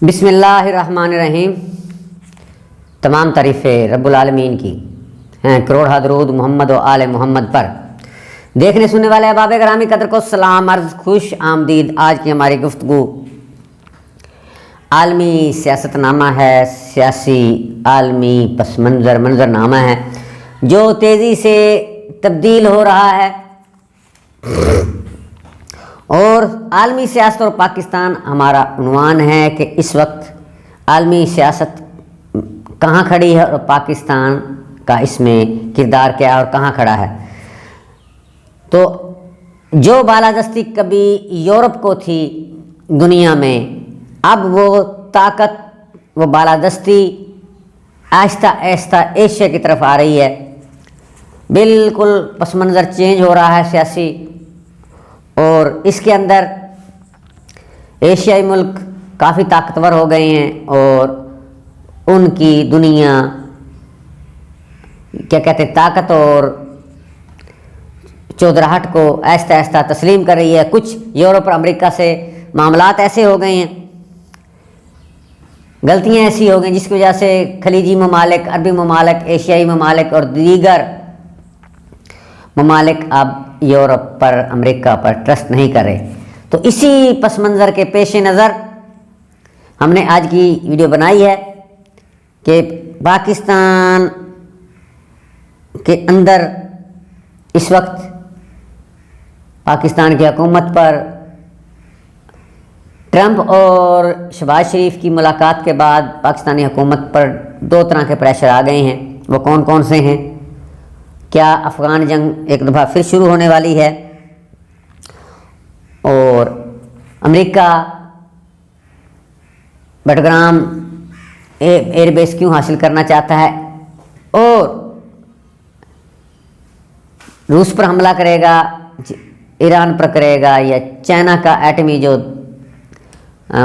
बिस्मिल्लाहिर्रहमानिर्रहीम। तमाम तारीफ़ें रब्बुल आलमीन की हैं, करोड़ दरूद मोहम्मद व आले मोहम्मद पर। देखने सुनने वाले अहबाब ग्रामी कदर को सलाम अर्ज़ खुश आमदीद। आज की हमारी गुफ्तगू आलमी सियासतनामा है, सियासी आलमी पस मंजरनामा है जो तेज़ी से तब्दील हो रहा है। और आलमी सियासत और पाकिस्तान हमारा उन्वान है कि इस वक्त आलमी सियासत कहाँ खड़ी है और पाकिस्तान का इसमें किरदार क्या है और कहाँ खड़ा है। तो जो बालादस्ती कभी यूरोप को थी दुनिया में, अब वो ताकत, वो बालादस्ती आहिस्ता आहिस्ता एशिया की तरफ आ रही है। बिल्कुल पस मंज़र चेंज हो रहा है सियासी, और इसके अंदर एशियाई मुल्क काफ़ी ताकतवर हो गए हैं और उनकी दुनिया क्या कहते हैं ताकत और चौधराहट को आहिस्ता आहिस्ता तस्लीम कर रही है। कुछ यूरोप और अमेरिका से मामलात ऐसे हो गए हैं, गलतियां ऐसी हो गई जिसकी वजह से खलीजी ममालिक, अरबी ममालिक, एशियाई ममालिक और दीगर ममालिक अब यूरोप पर, अमेरिका पर ट्रस्ट नहीं कर रहे। तो इसी पस मंज़र के पेश नज़र हमने आज की वीडियो बनाई है कि पाकिस्तान के अंदर इस वक्त पाकिस्तान की हुकूमत पर ट्रंप और शहबाज शरीफ की मुलाकात के बाद पाकिस्तानी हुकूमत पर दो तरह के प्रेशर आ गए हैं। वो कौन कौन से हैं? क्या अफ़गान जंग एक दफ़ा फिर शुरू होने वाली है? और अमेरिका बटग्राम एयरबेस क्यों हासिल करना चाहता है? और रूस पर हमला करेगा, ईरान पर करेगा, या चाइना का एटमी जो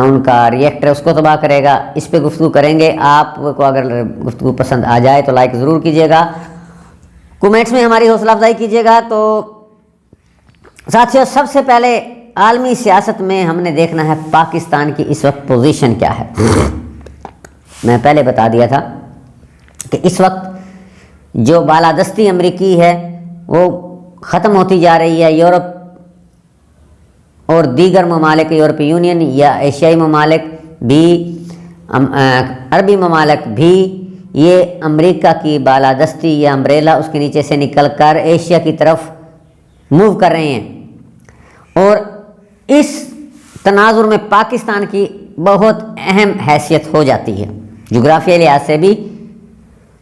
उनका रिएक्टर उसको तबाह करेगा? इस पे गुफ्तगू करेंगे। आपको अगर गुफ्तगू पसंद आ जाए तो लाइक ज़रूर कीजिएगा, कमेंट्स में हमारी हौसला अफजाई कीजिएगा। तो साथियों, सबसे पहले आलमी सियासत में हमने देखना है पाकिस्तान की इस वक्त पोजीशन क्या है। मैं पहले बता दिया था कि इस वक्त जो बालादस्ती अमरीकी है वो ख़त्म होती जा रही है। यूरोप और दीगर ममालिक, यूरोपीय यूनियन या एशियाई ममालिक भी, अरबी ममालिक भी, ये अमेरिका की बालादस्ती या अम्ब्रेला उसके नीचे से निकलकर एशिया की तरफ मूव कर रहे हैं। और इस तनाजुर में पाकिस्तान की बहुत अहम हैसियत हो जाती है, जोग्राफियाई लिहाज से भी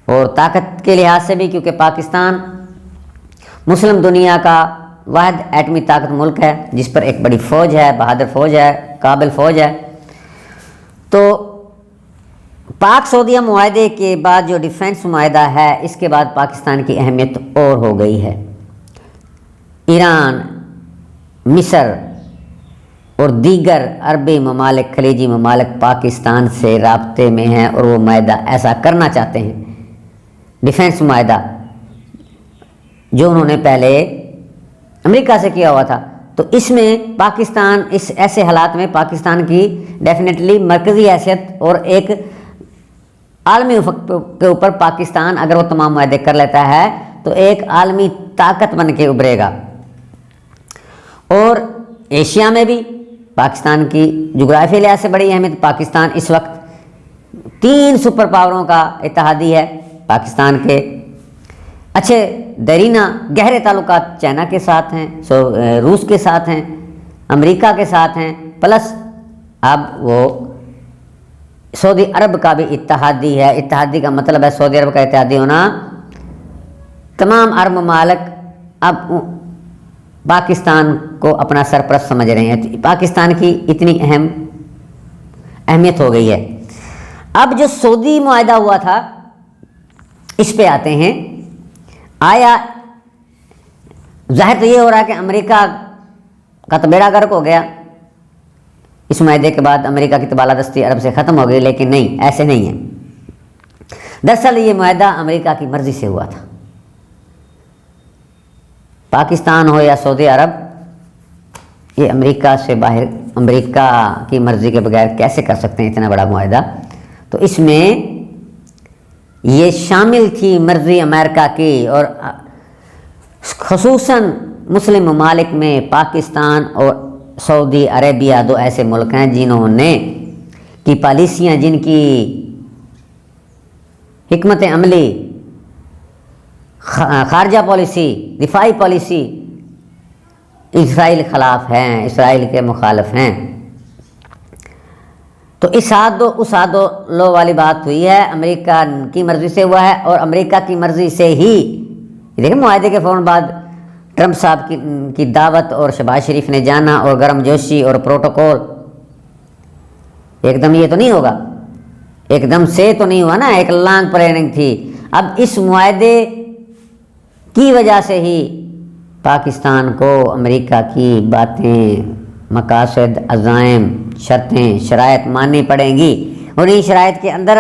और ताकत के लिहाज से भी, क्योंकि पाकिस्तान मुस्लिम दुनिया का वाहिद एटमी ताकत मुल्क है जिस पर एक बड़ी फ़ौज है, बहादुर फ़ौज है, काबिल फ़ौज है। तो पाक सऊदीया मुआहदे के बाद जो डिफेंस मुआहदा है, इसके बाद पाकिस्तान की अहमियत और हो गई है। ईरान, मिस्र और दीगर अरबी ममालिक, खलीजी ममालिक पाकिस्तान से राब्ते में हैं और वो मुआहदा ऐसा करना चाहते हैं, डिफेंस मुआहदा जो उन्होंने पहले अमेरिका से किया हुआ था। तो इसमें पाकिस्तान, इस ऐसे हालात में पाकिस्तान की डेफिनेटली मरकज़ी हैसियत और एक आलमी उफ़क़ के ऊपर पाकिस्तान अगर वो तमाम मुआहदे कर लेता है तो एक आलमी ताकत बन के उभरेगा। और एशिया में भी पाकिस्तान की जोग्राफियाई लिहाज से बड़ी अहमियत। पाकिस्तान इस वक्त 3 सुपर पावरों का इत्तेहादी है। पाकिस्तान के अच्छे दरीना गहरे ताल्लुकात चाइना के साथ हैं, रूस के साथ हैं, अमेरिका के साथ हैं, प्लस अब वो सऊदी अरब का भी इत्तेहादी है। इत्तेहादी का मतलब है सऊदी अरब का इत्तेहादी होना। तमाम अरब ममालिक अब पाकिस्तान को अपना सरपरस्त समझ रहे हैं। पाकिस्तान की इतनी अहमियत हो गई है। अब जो सऊदी मुआहदा हुआ था, इस पे आते हैं। आया जाहिर तो ये हो रहा है कि अमेरिका का तो बेड़ा गर्क हो गया इस मुआहदे के बाद, अमेरिका की तो बालादस्ती अरब से ख़त्म हो गई, लेकिन नहीं, ऐसे नहीं है। दरअसल ये मुआहदा अमेरिका की मर्ज़ी से हुआ था। पाकिस्तान हो या सऊदी अरब, ये अमेरिका से बाहर अमेरिका की मर्ज़ी के बगैर कैसे कर सकते हैं इतना बड़ा मुआहदा। तो इसमें ये शामिल थी मर्ज़ी अमेरिका की, और ख़ुसूसन मुस्लिम ममालिक में पाकिस्तान और सऊदी अरेबिया दो ऐसे मुल्क हैं जिन्होंने की पॉलिसियाँ, जिनकी हिकमत अमली, खारजा पॉलिसी, दिफाई पॉलिसी इसराइल खिलाफ हैं, इसराइल के मुखालिफ हैं। तो इस हाथ दो उस हाथ दो लो वाली बात हुई है, अमेरिका की मर्ज़ी से हुआ है और अमेरिका की मर्ज़ी से ही देखिए मुआहदे के फ़ौरन बाद ट्रंप साहब की दावत और शहबाज शरीफ ने जाना और गर्मजोशी और प्रोटोकॉल, एकदम ये तो नहीं होगा, एकदम से तो नहीं हुआ ना, एक लॉन्ग प्लानिंग थी। अब इस मुआहदे की वजह से ही पाकिस्तान को अमेरिका की बातें, मकासद, अज़ाइम, शर्तें, शराइत माननी पड़ेंगी, और इन शराइत के अंदर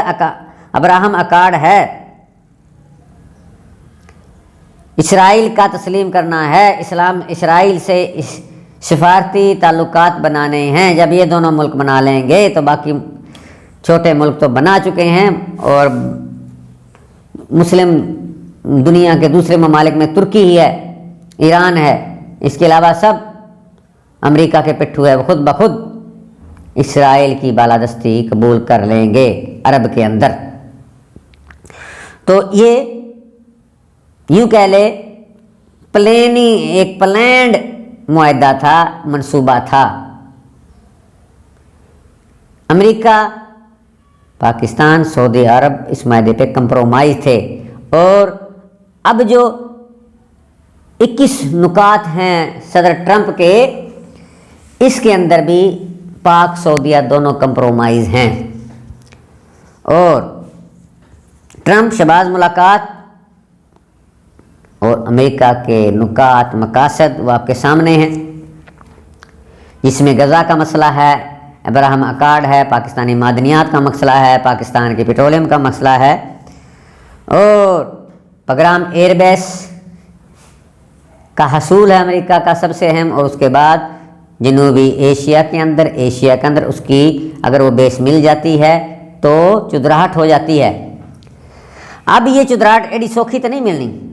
अब्राहम अकार्ड है, इसराइल का तस्लीम करना है, इसराइल से सिफारती ताल्लुकात बनाने हैं। जब ये दोनों मुल्क बना लेंगे तो बाकी छोटे मुल्क तो बना चुके हैं, और मुस्लिम दुनिया के दूसरे ममालिक में तुर्की ही है, ईरान है, इसके अलावा सब अमेरिका के पिट्ठू है, वो खुद ब खुद इसराइल की बालादस्ती कबूल कर लेंगे अरब के अंदर। तो ये यूँ कह ले एक प्लैंड मुआहदा था, मंसूबा था। अमेरिका, पाकिस्तान, सऊदी अरब इस मुआहदे पे कंप्रोमाइज़ थे, और अब जो 21 नुकात हैं सदर ट्रंप के, इसके अंदर भी पाक सऊदिया दोनों कंप्रोमाइज़ हैं, और ट्रंप शहबाज मुलाकात और अमेरिका के नुकात, मकासद वो आपके सामने हैं, जिसमें गज़ा का मसला है, अब्राहम अकार्ड है, पाकिस्तानी मादनियात का मसला है, पाकिस्तान के पेट्रोलियम का मसला है, और बगराम एयरबेस का हसूल है अमेरिका का सबसे अहम, और उसके बाद जनूबी एशिया के अंदर उसकी अगर वो बेस मिल जाती है तो चुदराहट हो जाती है। अब ये चुदराहट एडी सौखी तो नहीं मिलनी,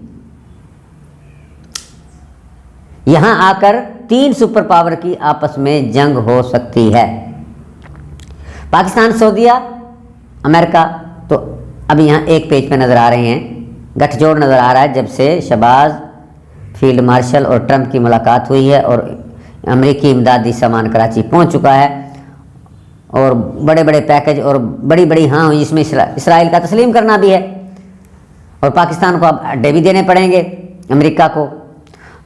यहाँ आकर 3 सुपर पावर की आपस में जंग हो सकती है, पाकिस्तान, सऊदिया, अमेरिका। तो अब यहाँ एक पेज पे नज़र आ रहे हैं, गठजोड़ नज़र आ रहा है जब से शहबाज, फील्ड मार्शल और ट्रंप की मुलाकात हुई है, और अमेरिकी इमदादी सामान कराची पहुँच चुका है, और बड़े बड़े पैकेज और बड़ी बड़ी हाँ हुई, जिसमें इसराइल का तस्लीम करना भी है, और पाकिस्तान को अब अड्डे भी देने पड़ेंगे अमेरिका को।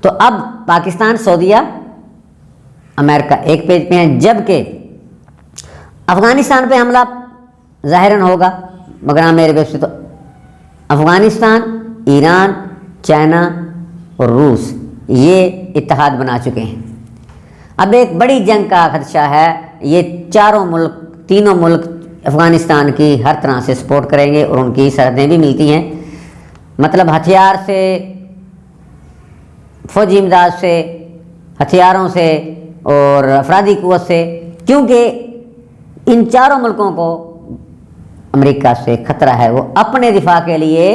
तो अब पाकिस्तान, सऊदिया, अमेरिका एक पेज पे हैं, जबकि अफ़गानिस्तान पे हमला ज़ाहिरन होगा बगराम एयरबेस से। तो अफ़गानिस्तान, ईरान, चाइना और रूस ये इत्तेहाद बना चुके हैं। अब एक बड़ी जंग का खदशा है, ये तीनों मुल्क अफ़गानिस्तान की हर तरह से सपोर्ट करेंगे, और उनकी सरहदें भी मिलती हैं, मतलब हथियार से, फौजी इमदाद से, हथियारों से और अफरादी क़ुव्वत से, क्योंकि इन चारों मुल्कों को अमेरिका से ख़तरा है। वो अपने दिफा के लिए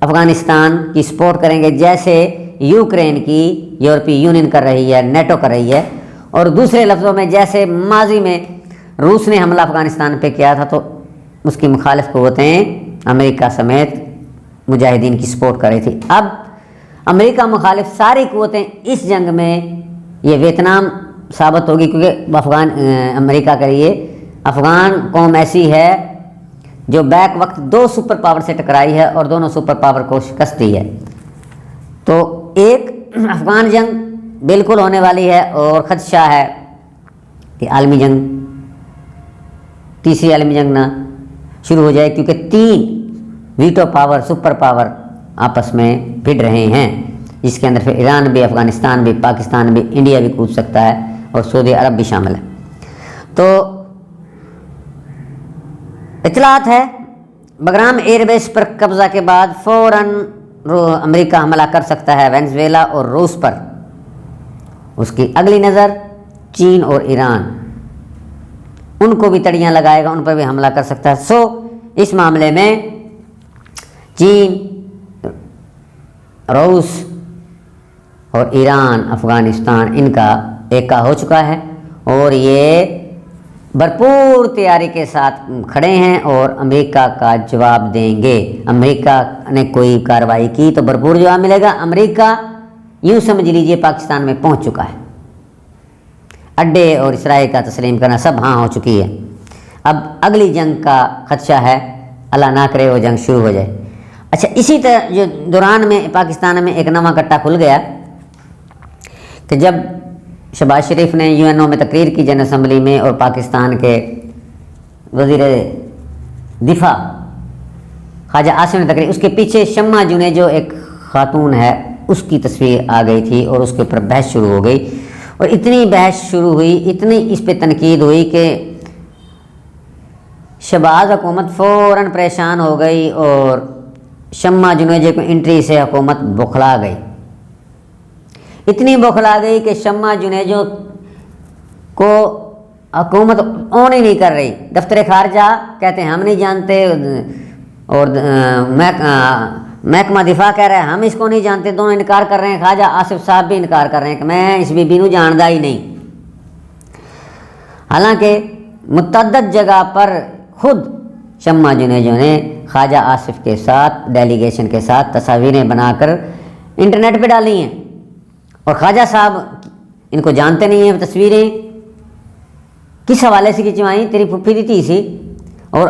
अफ़गानिस्तान की सपोर्ट करेंगे, जैसे यूक्रेन की यूरोपीय यूनियन कर रही है, नेटो कर रही है, और दूसरे लफ्ज़ों में जैसे माजी में रूस ने हमला अफ़गानिस्तान पे किया था तो उसकी मुखालिफ क़ुव्वतें अमेरिका समेत मुजाहिदीन की सपोर्ट कर रही थी। अब अमेरिका मुखालिफ सारी क़ुव्वतें इस जंग में ये वियतनाम साबित होगी, क्योंकि अमेरिका के लिए अफ़गान कौम ऐसी है जो बैक वक्त 2 सुपर पावर से टकराई है और दोनों सुपर पावर को शिकस्त दी है। तो एक अफ़गान जंग बिल्कुल होने वाली है, और ख़दशा है कि आलमी जंग, तीसरी आलमी जंग ना शुरू हो जाए, क्योंकि 3 वीटो पावर, सुपर पावर आपस में भिड़ रहे हैं, जिसके अंदर फिर ईरान भी, अफ़गानिस्तान भी, पाकिस्तान भी, इंडिया भी कूद सकता है, और सऊदी अरब भी शामिल है। तो इतलात है बगराम एयरबेस पर कब्ज़ा के बाद फ़ौरन अमेरिका हमला कर सकता है वेनेज़ुएला और रूस पर। उसकी अगली नज़र चीन और ईरान, उनको भी तड़ियाँ लगाएगा, उन पर भी हमला कर सकता है। सो इस मामले में चीन, रूस और ईरान, अफ़गानिस्तान इनका एका हो चुका है और ये भरपूर तैयारी के साथ खड़े हैं और अमेरिका का जवाब देंगे। अमेरिका ने कोई कार्रवाई की तो भरपूर जवाब मिलेगा। अमेरिका यूँ समझ लीजिए पाकिस्तान में पहुंच चुका है। अड्डे और इसराइल का तस्लीम करना सब हाँ हो चुकी है। अब अगली जंग का खदशा है, अल्लाह ना करे वो जंग शुरू हो जाए। अच्छा, इसी तरह जो दौरान में पाकिस्तान में एक नवा कट्टा खुल गया कि जब शहबाज शरीफ ने यूएनओ में तकरीर की जनरल असम्बली में और पाकिस्तान के वज़ीर दिफा ख्वाजा आसिफ ने तकरीर, उसके पीछे शम्मा जुने जो एक खातून है उसकी तस्वीर आ गई थी और उसके ऊपर बहस शुरू हो गई और इतनी बहस शुरू हुई, इतनी इस पर तनकीद हुई कि शहबाज हुकूमत फ़ौरन परेशान हो गई और शम्मा जुनेजो को एंट्री से हुकूमत बौखला गई। इतनी बौखला गई कि शम्मा जुनेजो को हुकूमत ऑन ही नहीं कर रही। दफ्तर खारजा कहते हैं हम नहीं जानते और महकमा दिफा कह रहा है हम इसको नहीं जानते, दोनों इनकार कर रहे हैं। ख्वाजा आसिफ साहब भी इनकार कर रहे हैं कि मैं इस बीबी को जानता ही नहीं। हालांकि मुतअद्दिद जगह पर खुद शम्मा जुनेजो ने ख्वाजा आसिफ के साथ डेलीगेशन के साथ तस्वीरें बनाकर इंटरनेट पे डाली हैं और ख्वाजा साहब इनको जानते नहीं हैं। तस्वीरें किस हवाले से खिंचवाई, तेरी फुफ्फी दी थी सी। और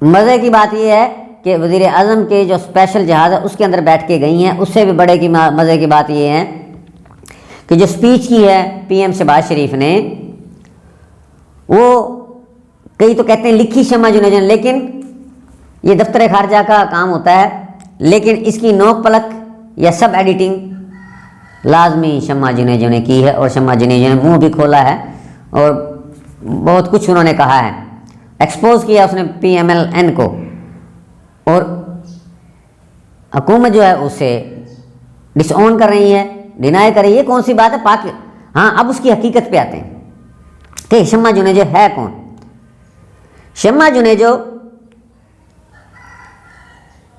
मज़े की बात यह है कि वज़ीर आज़म के जो स्पेशल जहाज़ है उसके अंदर बैठ के गई हैं। उससे भी बड़े की मज़े की बात यह है कि जो स्पीच की है पीएम शहबाज शरीफ ने, वो कई तो कहते हैं लिखी शम्मा जुनेजो, लेकिन ये दफ्तर खारजा का काम होता है, लेकिन इसकी नोक पलक या सब एडिटिंग लाजमी शम्मा जुनेजो ने की है और शम्मा जुनेजो ने मुंह भी खोला है और बहुत कुछ उन्होंने कहा है, एक्सपोज किया उसने PMLN को। और हुकूमत जो है उसे डिसऑन कर रही है, डिनाई कर रही है। कौन सी बात है पाक। हाँ, अब उसकी हकीकत पे आते हैं कि शम्मा जुनेजो है कौन। शम्मा जुनेजो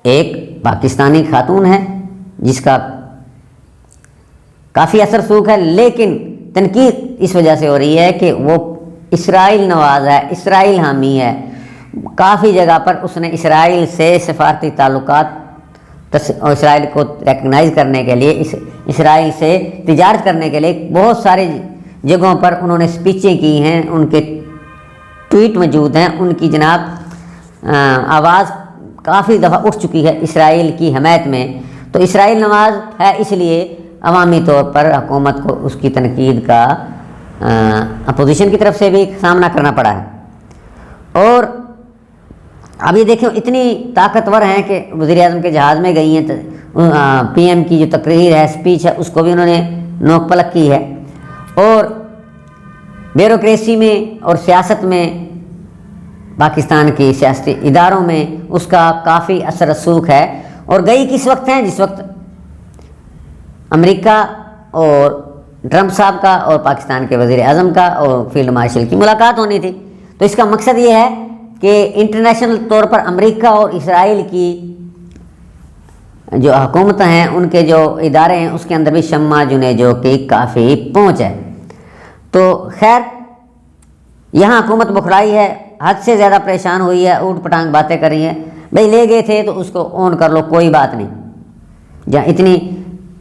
एक पाकिस्तानी खातून है जिसका काफ़ी असर सूख है, लेकिन तनकीद इस वजह से हो रही है कि वो इसराइल नवाज है, इसराइल हामी है। काफ़ी जगह पर उसने इसराइल से सफारती ताल्लुकात और इसराइल को रिकग्नाइज़ करने के लिए, इसराइल से तिजारत करने के लिए बहुत सारी जगहों पर उन्होंने स्पीचें की हैं। उनके ट्वीट मौजूद हैं। उनकी जनाब आवाज़ काफ़ी दफ़ा उठ चुकी है इसराइल की हमायत में। तो इसराइल नवाज है, इसलिए अवामी तौर पर हुकूमत को उसकी तनकीद का अपोजिशन की तरफ से भी सामना करना पड़ा है। और अब ये देखें इतनी ताकतवर हैं कि वज़ीर आज़म के जहाज़ में गई हैं, तो PM की जो तकरीर है, स्पीच है, उसको भी उन्होंने नोक पलक की है। और ब्यूरोक्रेसी में और सियासत में, पाकिस्तान की सियासती इदारों में उसका काफ़ी असर रसूख है। और गई किस वक्त हैं, जिस वक्त अमेरिका और ट्रंप साहब का और पाकिस्तान के वज़ीर आज़म का और फील्ड मार्शल की मुलाकात होनी थी। तो इसका मकसद ये है कि इंटरनेशनल तौर पर अमेरिका और इसराइल की जो हुकूमत हैं, उनके जो इदारे हैं, उसके अंदर भी शम्मा जुनेजो की काफ़ी पहुँच है। तो खैर यहाँ हुकूमत बुखलाई है, हद से ज़्यादा परेशान हुई है, ऊट पटांग बातें कर रही हैं। भाई ले गए थे तो उसको ऑन कर लो, कोई बात नहीं। जहाँ इतनी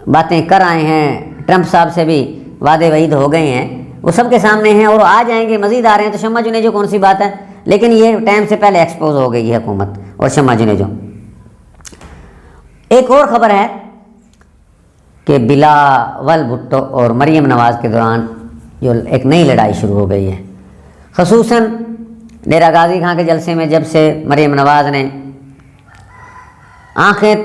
बातें कर आए हैं, ट्रंप साहब से भी वादे वईद हो गए हैं, वो सबके सामने हैं और आ जाएंगे, मज़ीद आ रहे हैं। तो शम्मा जुनेजो कौन सी बात है, लेकिन ये टाइम से पहले एक्सपोज हो गई है हुकूमत और शम्मा जुनेजो। एक और ख़बर है कि बिलावल भुट्टो और मरियम नवाज़ के दौरान जो एक नई लड़ाई शुरू हो गई है, ख़ुसूसन डेरा गाजी खां के जलसे में, जब से मरियम नवाज़ ने आंखें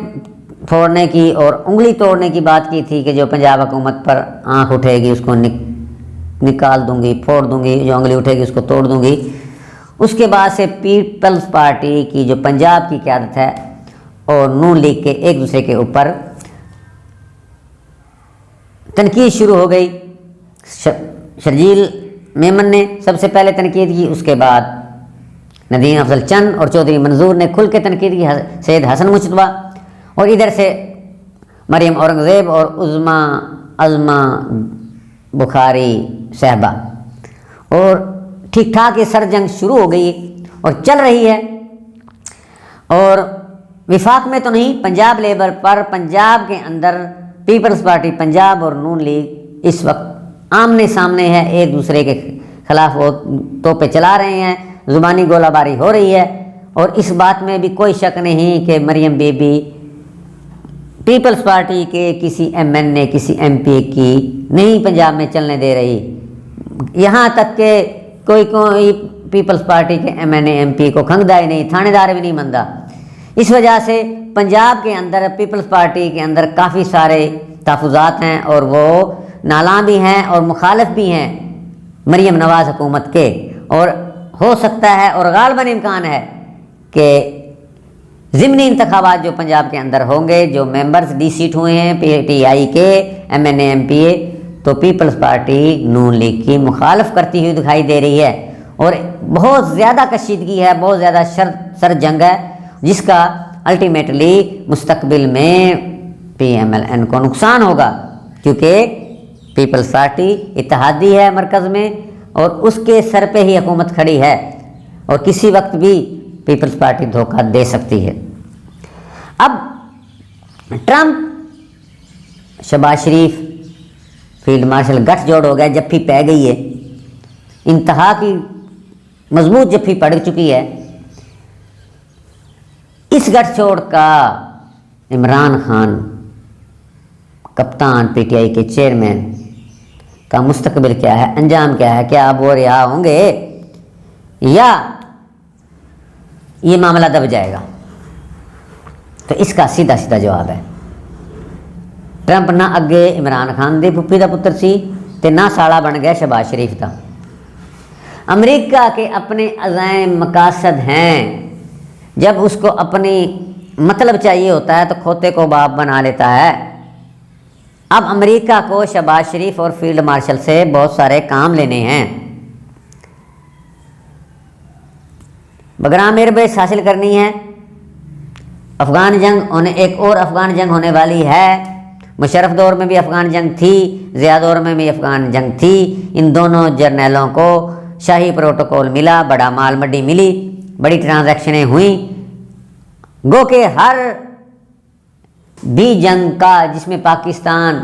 फोड़ने की और उंगली तोड़ने की बात की थी कि जो पंजाब हुकूमत पर आंख उठेगी उसको निकाल दूंगी, फोड़ दूंगी, जो उंगली उठेगी उसको तोड़ दूंगी। उसके बाद से पीपल्स पार्टी की जो पंजाब की क़यादत है और नून लीग के एक दूसरे के ऊपर तनकीद शुरू हो गई। शर्जील मेमन ने सबसे पहले तनकीद की, उसके बाद नदीम अफजल चंद और चौधरी मंजूर ने खुल के तनकीद की, सैयद हसन मुशतबा, और इधर से मरियम औरंगज़ेब और उज़्मा अज़मा बुखारी साहबा। और ठीक ठाक ये सरजंग शुरू हो गई और चल रही है। और विफाक में तो नहीं, पंजाब लेवल पर पंजाब के अंदर पीपल्स पार्टी पंजाब और नून लीग इस वक्त आमने सामने है, एक दूसरे के खिलाफ वो तोपे चला रहे हैं, ज़ुबानी गोलाबारी हो रही है। और इस बात में भी कोई शक नहीं कि मरियम बीबी पीपल्स पार्टी के किसी MNA किसी MP की नहीं पंजाब में चलने दे रही। यहाँ तक के कोई पीपल्स पार्टी के MNA MP को खंगदा ही नहीं, थानेदार भी नहीं मनदा। इस वजह से पंजाब के अंदर पीपल्स पार्टी के अंदर काफ़ी सारे तहफ़्फ़ुज़ात हैं और वो नाला भी हैं और मुखालिफ भी हैं मरियम नवाज़ हुकूमत के। और हो सकता है और गालबन इम्कान है कि ज़िमनी इंतखाबात जो पंजाब के अंदर होंगे, जो मेंबर्स सीट हुए हैं PTI के MNA MPA, तो पीपल्स पार्टी नून लीग की मुखालफ करती हुई दिखाई दे रही है। और बहुत ज़्यादा कशीदगी है, बहुत ज़्यादा सर जंग है, जिसका अल्टीमेटली मुस्तकबिल में PMLN को नुकसान होगा, क्योंकि पीपल्स पार्टी इत्तेहादी है मरकज़ में और उसके सर पे ही हुकूमत खड़ी है और किसी वक्त भी पीपल्स पार्टी धोखा दे सकती है। अब ट्रंप शहबाज शरीफ फील्ड मार्शल गठजोड़ हो गया, जफ्फी पै गई है, इंतहा की मजबूत जफ्फी पड़ चुकी है। इस गठजोड़ का इमरान खान कप्तान PTI के चेयरमैन का मुस्तकबिल क्या है, अंजाम क्या है, क्या अब वो रिहा होंगे या ये मामला दब जाएगा? तो इसका सीधा सीधा जवाब है, ट्रंप ना अगे इमरान खान दे पुप्पी दा पुत्र सी ते ना साला बन गया शहबाज शरीफ दा। अमेरिका के अपने अज़ाइम मकासद हैं, जब उसको अपनी मतलब चाहिए होता है तो खोते को बाप बना लेता है। अब अमेरिका को शहबाज शरीफ और फील्ड मार्शल से बहुत सारे काम लेने हैं, बगराम एयरबेस हासिल करनी है, अफ़गान जंग होने, एक और अफ़गान जंग होने वाली है। मुशर्रफ दौर में भी अफ़गान जंग थी, ज़िया दौर में भी अफ़गान जंग थी। इन दोनों जर्नैलों को शाही प्रोटोकॉल मिला, बड़ा माल मड्डी मिली, बड़ी ट्रांजैक्शनें हुई। गो के हर भी जंग का जिसमें पाकिस्तान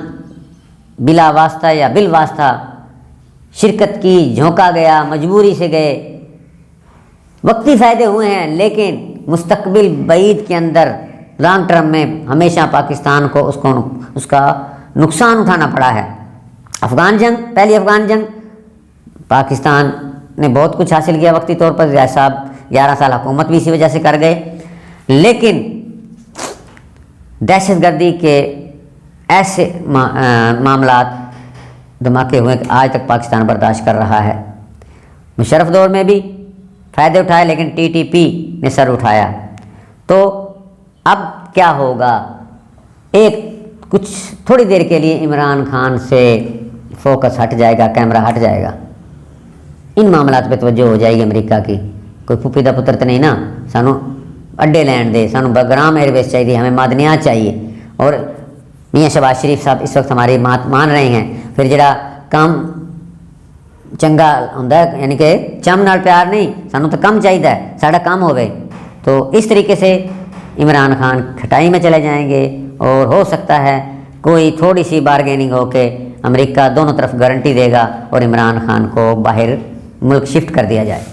बिला वास्ता या बिल वास्ता शिरकत की, झोंका गया, मजबूरी से गए, वक्ती फ़ायदे हुए हैं, लेकिन मुस्तकबिल बईद के अंदर लॉन्ग टर्म में हमेशा पाकिस्तान को उसका नुकसान उठाना पड़ा है। अफ़गान जंग, पहली अफ़गान जंग, पाकिस्तान ने बहुत कुछ हासिल किया वक्ती तौर पर, रियाज साहब 11 साल हुकूमत भी इसी वजह से कर गए, लेकिन दहशतगर्दी के ऐसे मामलात धमाके हुए कि आज तक पाकिस्तान बर्दाश्त कर रहा है। मुशर्रफ दौर में भी फ़ायदे उठाए, लेकिन TTP ने सर उठाया। तो अब क्या होगा? एक कुछ थोड़ी देर के लिए इमरान खान से फोकस हट जाएगा, कैमरा हट जाएगा, इन मामलात पे तवज्जो हो जाएगी अमेरिका की। कोई फुफी दा पुत्र तो नहीं ना, सानू अड्डे लैंड दे, सानू बगराम एयरबेस चाहिए, हमें मादनियात चाहिए। और मियाँ शहबाज शरीफ साहब इस वक्त हमारी बात मान रहे हैं। फिर जरा काम चंगा होंदा है, यानी कि चम नाल प्यार नहीं, सानू तो कम चाहिए, साड़ा काम होवे। तो इस तरीके से इमरान खान खटाई में चले जाएंगे और हो सकता है कोई थोड़ी सी बारगेनिंग होके अमेरिका दोनों तरफ गारंटी देगा और इमरान खान को बाहर मुल्क शिफ्ट कर दिया जाए।